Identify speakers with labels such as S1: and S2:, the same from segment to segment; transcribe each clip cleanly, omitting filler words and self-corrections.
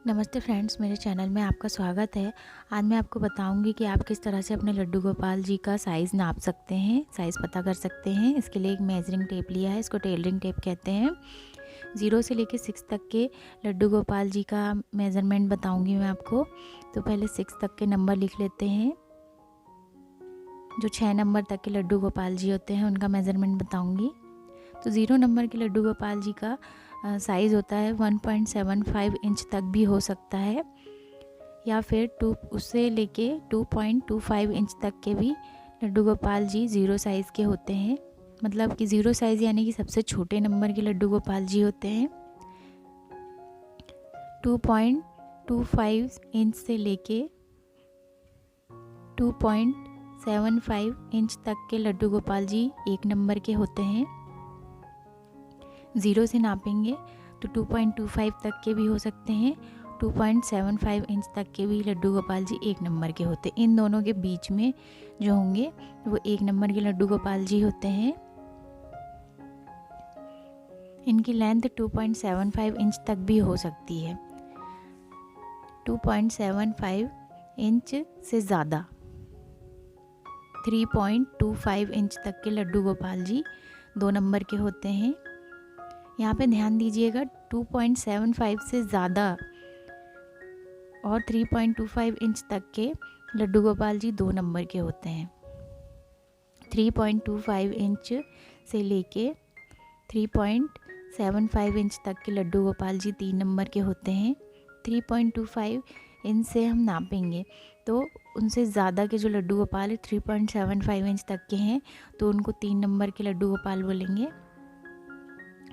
S1: नमस्ते फ्रेंड्स, मेरे चैनल में आपका स्वागत है। आज मैं आपको बताऊंगी कि आप किस तरह से अपने लड्डू गोपाल जी का साइज़ नाप सकते हैं, साइज़ पता कर सकते हैं। इसके लिए एक मेजरिंग टेप लिया है, इसको टेलरिंग टेप कहते हैं। 0 से लेके 6 तक के लड्डू गोपाल जी का मेज़रमेंट बताऊंगी मैं आपको। तो पहले 6 तक के नंबर लिख लेते हैं। जो 6 नंबर तक के लड्डू गोपाल जी होते हैं उनका मेज़रमेंट बताऊँगी। तो 0 नंबर के लड्डू गोपाल जी का साइज़ होता है 1.75 इंच तक भी हो सकता है, या फिर उससे लेके 2.25 इंच तक के भी लड्डू गोपाल जी 0 साइज़ के होते हैं। मतलब कि 0 साइज़ यानी कि सबसे छोटे नंबर के लड्डू गोपाल जी होते हैं। 2.25 इंच से लेके 2.75 इंच तक के लड्डू गोपाल जी 1 नंबर के होते हैं। 0 से नापेंगे तो 2.25 तक के भी हो सकते हैं, 2.75 इंच तक के भी लड्डू गोपाल जी 1 नंबर के होते हैं। इन दोनों के बीच में जो होंगे वो 1 नंबर के लड्डू गोपाल जी होते हैं। इनकी लेंथ 2.75 इंच तक भी हो सकती है। 2.75 इंच से ज़्यादा 3.25 इंच तक के लड्डू गोपाल जी 2 नंबर के होते हैं। यहाँ पे ध्यान दीजिएगा, 2.75 से ज़्यादा और 3.25 इंच तक के लड्डू गोपाल जी 2 नंबर के होते हैं। 3.25 इंच से लेके 3.75 इंच तक के लड्डू गोपाल जी 3 नंबर के होते हैं। 3.25 इंच से हम नापेंगे तो उनसे ज़्यादा के जो लड्डू गोपाल 3.75 इंच तक के हैं तो उनको 3 नंबर के लड्डू गोपाल बोलेंगे।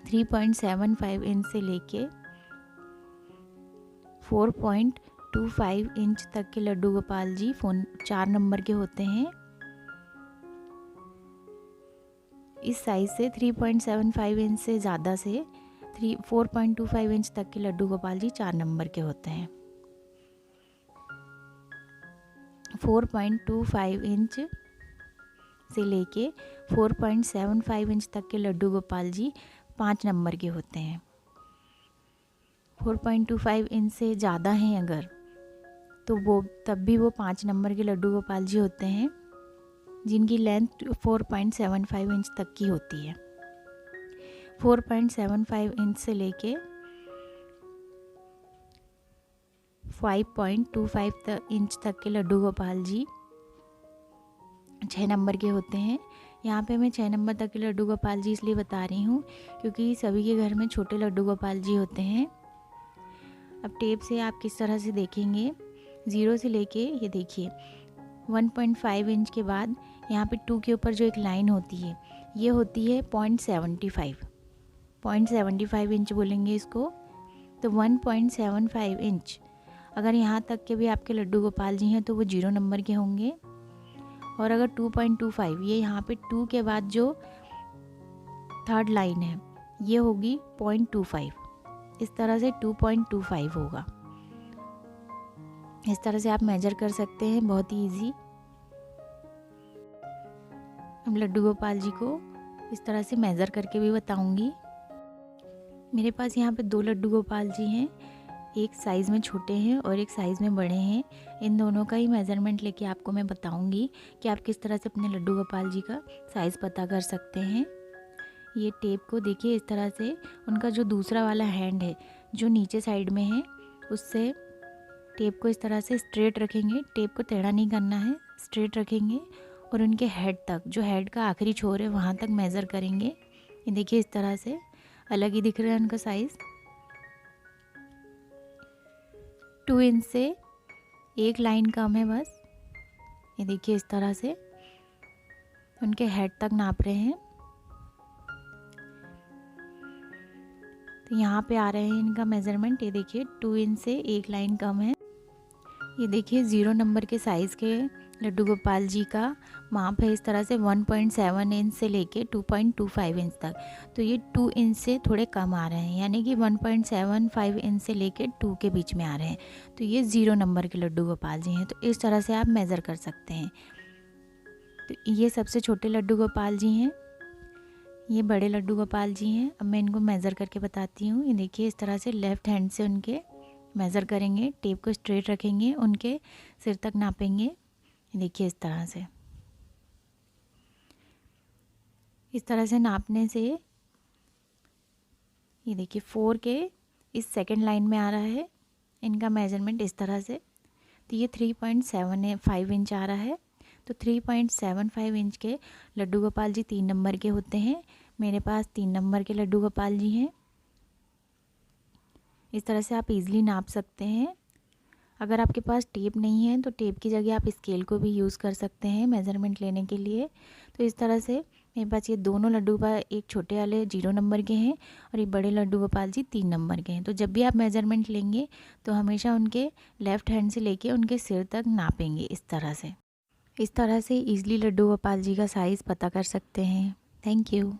S1: 3.75 इंच से लेके 4.25 इंच तक के लड्डू गोपाल जी 4 नंबर के होते हैं। इस साइज से 3.75 इंच से ज़्यादा से 4.25 इंच तक के लड्डू गोपाल जी 4 नंबर के होते हैं। 4.25 इंच से लेके 4.75 इंच तक के लड्डू गोपाल जी 5 नंबर के होते हैं। 4.25 इंच से ज़्यादा हैं अगर तो तब भी वो 5 नंबर के लड्डू गोपाल जी होते हैं, जिनकी लेंथ 4.75 इंच तक की होती है। 4.75 इंच से लेके 5.25 इंच तक के लड्डू गोपाल जी 6 नंबर के होते हैं। यहाँ पे मैं 6 नंबर तक के लड्डू गोपाल जी इसलिए बता रही हूँ क्योंकि सभी के घर में छोटे लड्डू गोपाल जी होते हैं। अब टेप से आप किस तरह से देखेंगे, 0 से लेके ये देखिए 1.5 इंच के बाद यहाँ पे 2 के ऊपर जो एक लाइन होती है ये होती है 0.75 इंच बोलेंगे इसको। तो 1.75 इंच अगर यहाँ तक के भी आपके लड्डू गोपाल जी हैं तो वो 0 नंबर के होंगे। और अगर 2.25 ये यहाँ पे 2 के बाद जो थर्ड लाइन है ये होगी 0.25, इस तरह से 2.25 होगा। इस तरह से आप मेजर कर सकते हैं, बहुत ही ईजी। अब लड्डू गोपाल जी को इस तरह से मेज़र करके भी बताऊंगी। मेरे पास यहाँ पे 2 लड्डू गोपाल जी हैं, एक साइज़ में छोटे हैं और एक साइज़ में बड़े हैं। इन दोनों का ही मेज़रमेंट लेके आपको मैं बताऊंगी कि आप किस तरह से अपने लड्डू गोपाल जी का साइज़ पता कर सकते हैं। ये टेप को देखिए, इस तरह से उनका जो दूसरा वाला हैंड है जो नीचे साइड में है उससे टेप को इस तरह से स्ट्रेट रखेंगे। टेप को टेढ़ा नहीं करना है, स्ट्रेट रखेंगे और उनके हेड तक, जो हेड का आखिरी छोर है वहाँ तक मेज़र करेंगे। ये देखिए इस तरह से अलग ही दिख रहा है उनका साइज़। 2 इंच से एक लाइन कम है बस। ये देखिए इस तरह से उनके हेड तक नाप रहे हैं। तो यहाँ पे आ रहे हैं इनका मेज़रमेंट। ये देखिए 2 इंच से एक लाइन कम है। ये देखिए 0 नंबर के साइज़ के लड्डू गोपाल जी का माप है इस तरह से 1.7 इंच से लेके 2.25 इंच तक। तो ये 2 इंच से थोड़े कम आ रहे हैं, यानी कि 1.75 इंच से लेके 2 के बीच में आ रहे हैं। तो ये 0 नंबर के लड्डू गोपाल जी हैं। तो इस तरह से आप मेज़र कर सकते हैं। तो ये सबसे छोटे लड्डू गोपाल जी हैं, ये बड़े लड्डू गोपाल जी हैं। अब मैं इनको मेज़र करके बताती हूँ। ये देखिए इस तरह से लेफ़्ट हैंड से उनके मेज़र करेंगे, टेप को स्ट्रेट रखेंगे, उनके सिर तक नापेंगे। देखिए इस तरह से नापने से ये देखिए 4 के इस सेकंड लाइन में आ रहा है इनका मेजरमेंट इस तरह से। तो ये 3.75 इंच आ रहा है। तो 3.75 इंच के लड्डू गोपाल जी 3 नंबर के होते हैं। मेरे पास 3 नंबर के लड्डू गोपाल जी हैं। इस तरह से आप इजीली नाप सकते हैं। अगर आपके पास टेप नहीं है तो टेप की जगह आप स्केल को भी यूज़ कर सकते हैं मेज़रमेंट लेने के लिए। तो इस तरह से मेरे पास ये दोनों लड्डू गोपाल, एक छोटे वाले 0 नंबर के हैं और ये बड़े लड्डू गोपाल जी 3 नंबर के हैं। तो जब भी आप मेज़रमेंट लेंगे तो हमेशा उनके लेफ़्ट हैंड से लेके उनके सिर तक नापेंगे इस तरह से। इस तरह से ईज़िली लड्डू गोपाल जी का साइज़ पता कर सकते हैं। Thank you.